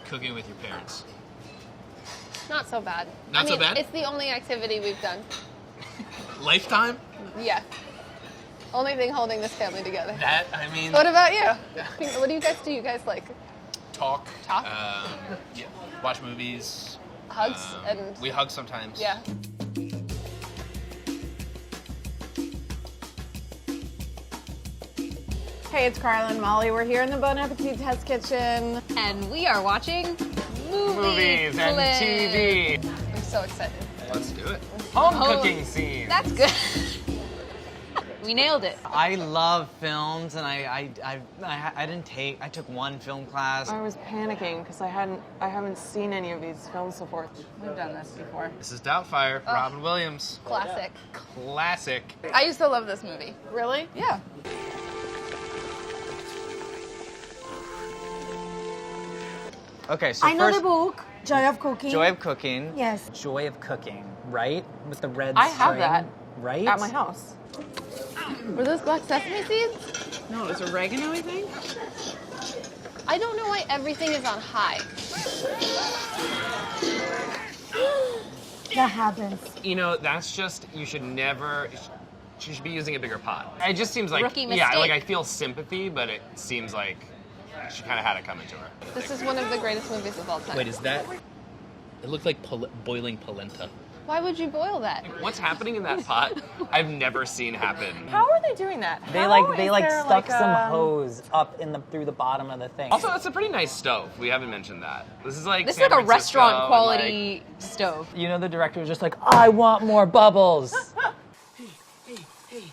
cooking with your parents? Not so bad. Not so bad? It's the only activity we've done. Lifetime? Yeah. Only thing holding this family together. That, I mean... What about you? What do you guys do? You guys like... Talk. Talk? Yeah. Watch movies. Hugs and... We hug sometimes. Yeah. Hey, it's Carla and Molly. We're here in the Bon Appetit test kitchen. And we are watching Movies and TV. I'm so excited. Let's do it. Home cooking scenes. That's good. We nailed it. I love films, and I took one film class. I was panicking because I haven't seen any of these films before. We've done this before. This is Doubtfire, Robin Williams. Classic. Classic. I used to love this movie. Really? Yeah. Okay, so I know first, the book, Joy of Cooking. Joy of Cooking. Yes. Joy of Cooking, right? With the red I have string, that right? at my house. Were those black sesame seeds? No, it's oregano, I think. I don't know why everything is on high. That happens. You know, that's just, you should never, you should be using a bigger pot. It just seems like, Rookie yeah, mistake. like I feel sympathy, but it seems like she kind of had it coming to her. This is one of the greatest movies of all time. Wait, is that... It looked like boiling polenta. Why would you boil that? What's happening in that pot, I've never seen happen. How are they doing that? They How like is there, stuck some a- hose up through the bottom of the thing. Also, that's a pretty nice stove. We haven't mentioned that. This is like This is San like a Francisco restaurant and, quality stove. You know, the director was just like, I want more bubbles. Hey.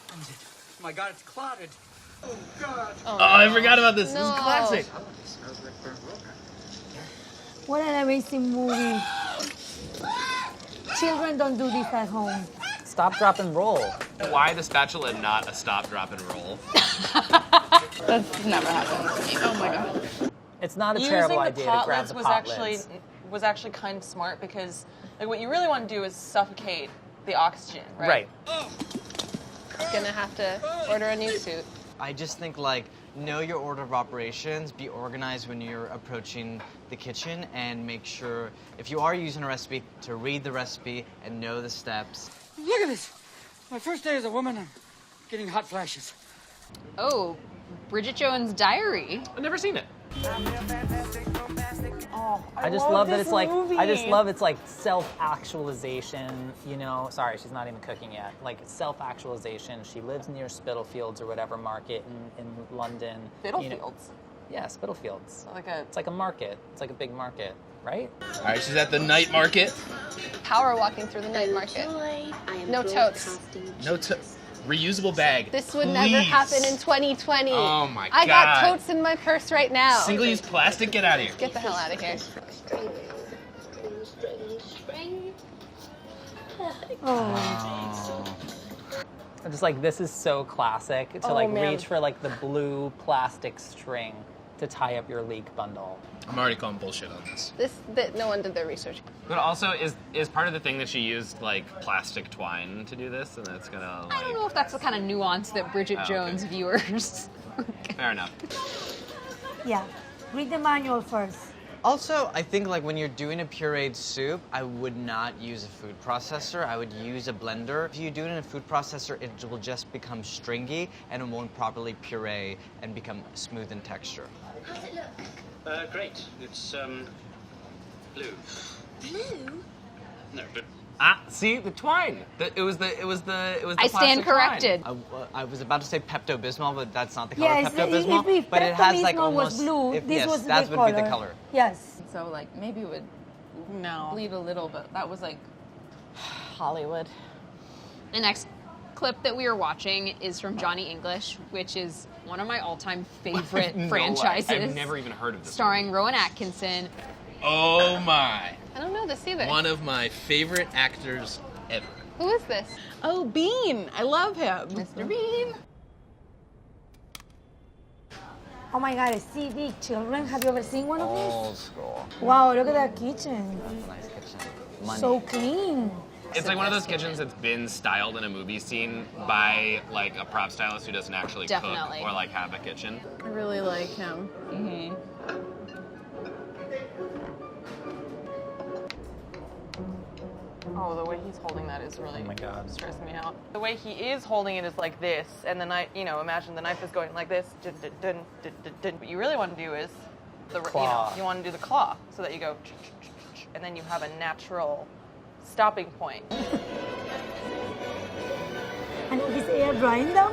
Oh my God, it's clotted. Oh, God. Oh, I forgot about this. No. This is classic. What an amazing movie. Children don't do this at home. Stop, drop, and roll. Why the spatula and not a stop, drop, and roll? That's never happened to me. Oh my God. It's not a terrible Using idea the to pot grab lids the was pot actually lids. was actually kind of smart because like what you really want to do is suffocate the oxygen, right? Gonna have to order a new suit. I just think like know your order of operations, be organized when you're approaching the kitchen, and make sure if you are using a recipe to read the recipe and know the steps. Look at this. My first day as a woman, I'm getting hot flashes. Oh, Bridget Jones' Diary. I've never seen it. Oh, I just love that this it's like, movie. I just love it's like self-actualization, you know. Sorry, she's not even cooking yet. Like self-actualization. She lives near Spitalfields or whatever market in London. You know. Spitalfields. Yeah, Spitalfields. Like a It's like a market. It's like a big market, right? All right, she's at the night market. Power walking through the night market. No totes. No reusable bag. This would never Please. happen in 2020. Oh my I got God. totes in my purse right now. Single-use plastic, get out of here. Get the hell out of here. I'm just like, this is so classic to Oh, like man. reach for like the blue plastic string to tie up your leek bundle. I'm already calling bullshit on this. No one did their research. But also, is part of the thing that she used like plastic twine to do this, and that's gonna like. I don't know if that's the kind of nuance that Bridget Oh, okay. Jones viewers. Fair enough. Yeah. Read the manual first. Also, I think like when you're doing a pureed soup, I would not use a food processor. I would use a blender. If you do it in a food processor, it will just become stringy and it won't properly puree and become smooth in texture. How's it look? Great. It's, blue. Blue? No, but See the twine. It was the I stand plastic corrected. I was about to say Pepto-Bismol, but that's not the color Yes, of Pepto-Bismol. if but it has like Pepto-Bismol almost. was blue, if- this yes, was that the would be the color. Yes. So like maybe it would No. bleed a little, but that was like Hollywood. The next clip that we are watching is from Johnny English, which is one of my all-time favorite No, franchises. I've never even heard of this. Starring Rowan Atkinson. Oh my. I don't know this either. One of my favorite actors ever. Who is this? Oh, Bean! I love him. Mr. Bean. Oh my God, civic children. Have you ever seen one of Old school. these? Wow, look at that kitchen. That's a nice kitchen. Money. So clean. It's like one of those kitchens that's been styled in a movie scene by like a prop stylist who doesn't actually Definitely. cook or like have a kitchen. I really like him. Oh, the way he's holding that is really Oh my God. stressing me out. The way he is holding it is like this, and the knife, you know, imagine the knife is going like this. Dun, dun, dun, dun, dun, dun. What you really want to do is the Claw. you want to do the claw, so that you go, and then you have a natural stopping point. And is air drying them?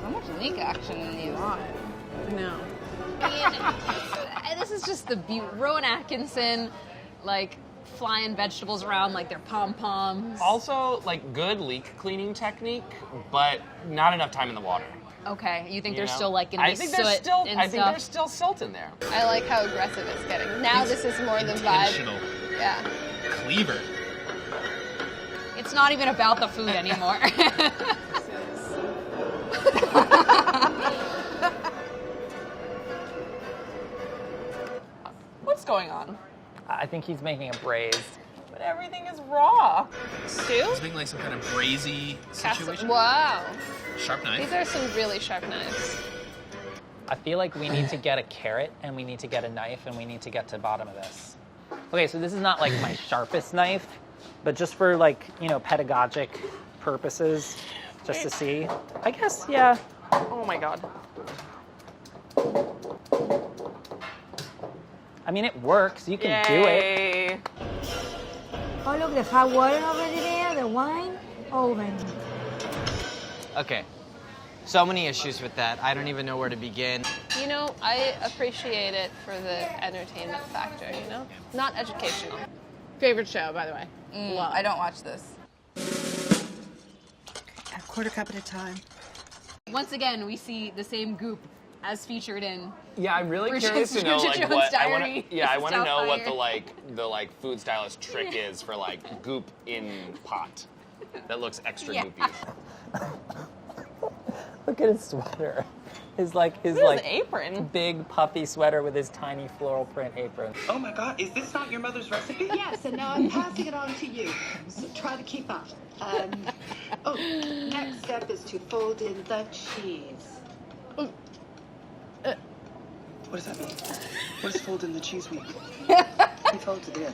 So much leak action in these. No. This is just the beauty. Rowan Atkinson, like, flying vegetables around like they're pom-poms. Also, like, good leak cleaning technique, but not enough time in the water. Okay, you think You there's know? still, like, gonna be I think soot there's still, and I think stuff? there's still silt in there. I like how aggressive it's getting. Now this is more the vibe. Intentional. Yeah. Cleaver. It's not even about the food anymore. What's going on? I think he's making a braised. But everything is raw. Stew? It's being like some kind of brazy situation. Wow. Sharp knife. These are some really sharp knives. I feel like we need to get a carrot and we need to get a knife and we need to get to the bottom of this. Okay, so this is not like my sharpest knife, but just for like, you know, pedagogic purposes, just to see. I guess, yeah. Oh my God. I mean, it works. You can do it. Yay. Oh, look, the hot water already there, the wine, oven. Okay. So many issues with that. I don't even know where to begin. You know, I appreciate it for the entertainment factor, you know? Not educational. Favorite show, by the way. Love. I don't watch this. A quarter cup at a time. Once again, we see the same goop as featured in. Yeah, I'm really Bridget's- curious to know Bridget like Jones' what I Diary. want to know what Doubtfire. the food stylist trick is for like goop in pot that looks extra Yeah. goopy. Look at his sweater. His Look at his apron. big puffy sweater with his tiny floral print apron. Oh my God, is this not your mother's recipe? Yes, and now I'm passing it on to you. So try to keep up. Next step is to fold in the cheese. What does that mean? What does fold in the cheese mean? You folded it in.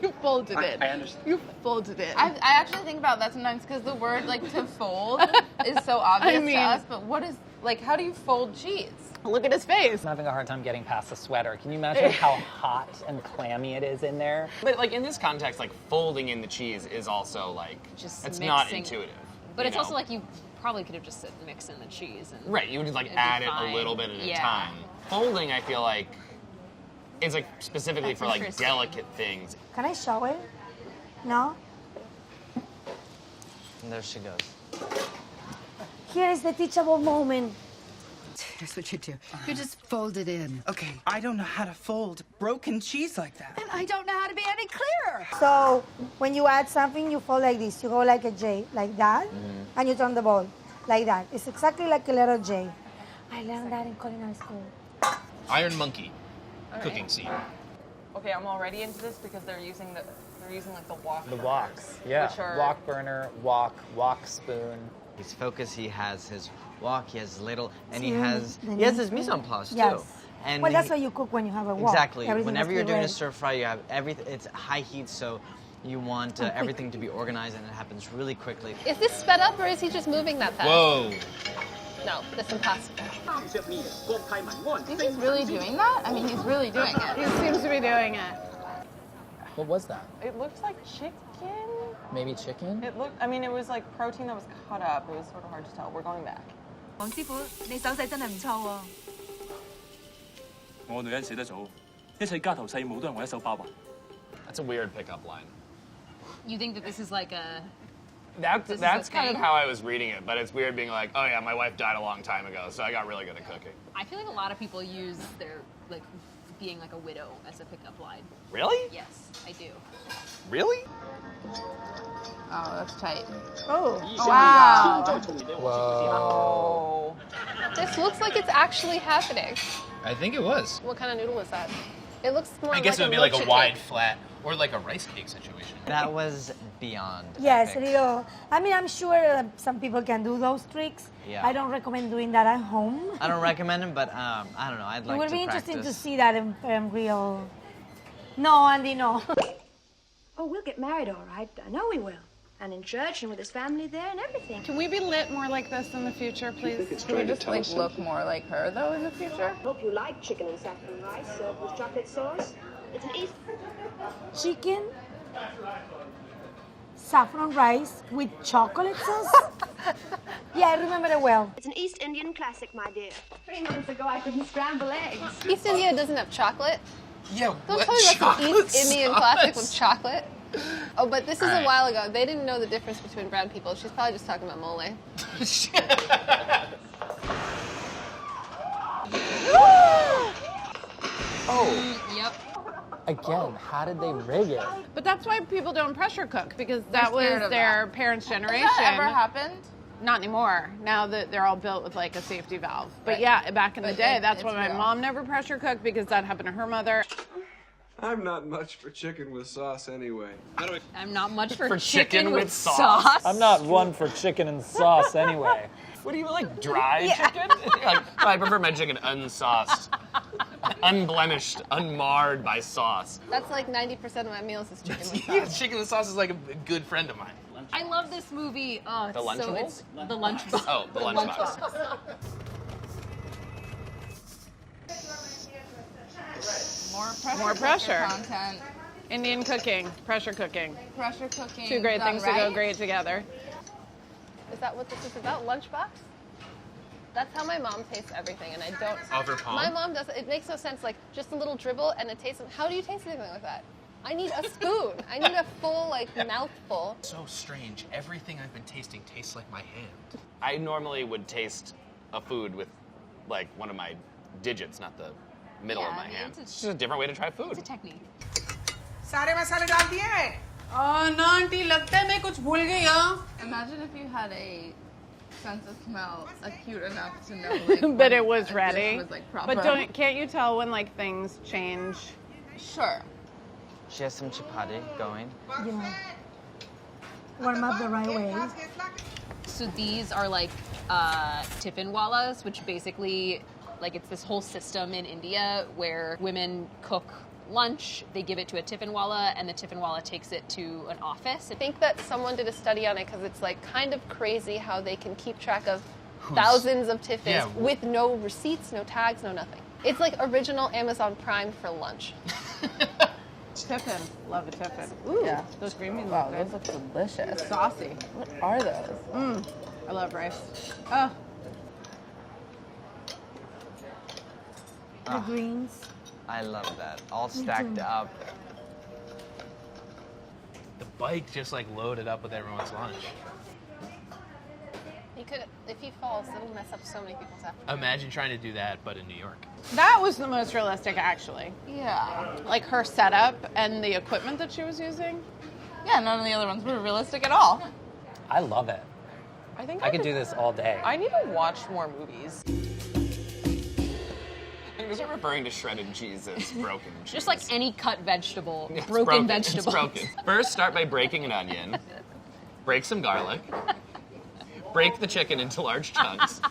You folded it. I understand. You folded it. I actually think about that sometimes because the word like to fold is so obvious mean- to us, but what is, like, how do you fold cheese? Look at his face. I'm having a hard time getting past the sweater. Can you imagine how hot and clammy it is in there? But like in this context, like folding in the cheese is also like Just it's not mixing- intuitive. But you it's know? also like you probably could have just said mix in the cheese. And right. You would just like it'd be add it fine. a little bit at a Yeah. time. Folding, I feel like, is like specifically That's for like interesting. delicate things. Can I show it? No? And there she goes. Here is the teachable moment. Here's what you do. You just fold it in. Okay, I don't know how to fold broken cheese like that. And I don't know how to be any clearer. So when you add something, you fold like this. You go like a J, like that, and you turn the ball like that. It's exactly like a letter J. I learned that in culinary school. Iron Monkey. Cooking scene. Okay, I'm already into this because they're using like the wok. The woks. Yeah. Which are Wok burner, wok spoon. His focus, he has his wok, he has his ladle, and he Spoon, has the his mise en place too. Yes. And Well, that's he- what you cook when you have a wok. Exactly. Everything Whenever must you're be doing a ready. stir fry, you have everything. It's high heat, so you want quick. everything to be organized, and it happens really quickly. Is this sped up or is he just moving that fast? Whoa. No, that's impossible. Is he really doing that? I mean, he's really doing He it. seems to be doing it. What was that? It looks like chicken. Maybe chicken? It looked. I mean, it was like protein that was cut up. It was sort of hard to tell. We're going back. 黃師傅，你手勢真係唔錯喎。我女人死得早，一切家頭細務都係我一手包辦。 That's a weird pickup line. You think that this is like a. This is That's a kind of thing? how I was reading it, but it's weird being like, oh yeah, my wife died a long time ago, so I got really good at cooking. I feel like a lot of people use their, like, being like a widow as a pickup line. Really? Yes, I do. Really? Oh, that's tight. Oh. Wow. Whoa. This looks like it's actually happening. I think it was. What kind of noodle is that? It looks more I guess like it would be like a milkshake wide cake. flat or like a rice cake situation. That was beyond. Yes, epic. Rio. I mean, I'm sure some people can do those tricks. Yeah. I don't recommend doing that at home. I don't recommend it, but I don't know. I'd like It would to be interesting to practice. see that in real. No, Andy, no. Oh, we'll get married, all right. I know we will. And in church and with his family there and everything. Can we be lit more like this in the future, please? Can we just like look more like her though in the future? Hope you like chicken and saffron rice served with chocolate sauce. It's an East. Chicken, saffron rice with chocolate sauce? Yeah, I remember it well. It's an East Indian classic, my dear. 3 months ago, I couldn't scramble eggs. East India doesn't have chocolate. Yeah, Don't tell me about some East Indian classic with chocolate. Oh, but this is a while ago. They didn't know the difference between brown people. She's probably just talking about mole. Oh. Yep. Again, how did they rig it? But that's why people don't pressure cook, because They're that was scared of their that. parents' generation. Has that ever happened? Not anymore. Now that they're all built with like a safety valve. But Right. yeah, back in the But day, that's it's why my real. mom never pressure cooked, because that happened to her mother. I'm not much for chicken with sauce anyway. I'm not much for, chicken with sauce? I'm not one for chicken and sauce anyway. What do you like, dry chicken? Like, I prefer my chicken unsauced, unblemished, unmarred by sauce. That's like 90% of my meals is chicken with Yeah, sauce. chicken with sauce is like a good friend of mine. I love this movie. Oh, it's The Lunchables? so it's the Lunchbox. Oh, the Lunchbox. More pressure. Content. Indian cooking, pressure cooking. Pressure cooking. Two great done things to go right. great together. Is that what this is about? Lunchbox? That's how my mom tastes everything, and I don't. Off her palm? My mom does. It makes no sense. Like just a little dribble, and it tastes. How do you taste anything like that? I need a spoon. I need a full mouthful. So strange. Everything I've been tasting tastes like my hand. I normally would taste a food with, like, one of my digits, not the middle of my hand. It's just a different way to try food. It's a technique. सारे मसाले डाल दिए हैं ना aunty लगता है मैं कुछ भूल गई हाँ Imagine if you had a sense of smell acute enough to know like, But when it was a ready. dish was, like, proper. But can't you tell when like things change? Sure. She has some chapati going. Yeah. Warm up the right way. So these are like tiffanwalas, which basically, like, it's this whole system in India where women cook lunch, they give it to a tiffanwala, and the tiffanwala takes it to an office. I think that someone did a study on it because it's like kind of crazy how they can keep track of thousands of tiffins Yeah. with no receipts, no tags, no nothing. It's like original Amazon Prime for lunch. Tiffin. Love a tiffin. Ooh. Yeah. Those green beans Wow, look those good. look delicious. Saucy. What are those? I love rice. Oh. The greens. I love that. All stacked up. The bike just like loaded up with everyone's lunch. He could, if he falls, it'll mess up so many people's afternoon. Imagine trying to do that, but in New York. That was the most realistic, actually. Yeah. Like her setup and the equipment that she was using. Yeah, none of the other ones were realistic at all. I love it. I think I could do this all day. I need to watch more movies. I'm gonna start referring to shredded cheese as broken cheese. Just like any cut vegetable, Yeah, it's broken It's vegetable. broken. First, start by breaking an onion. Break some garlic. Break the chicken into large chunks.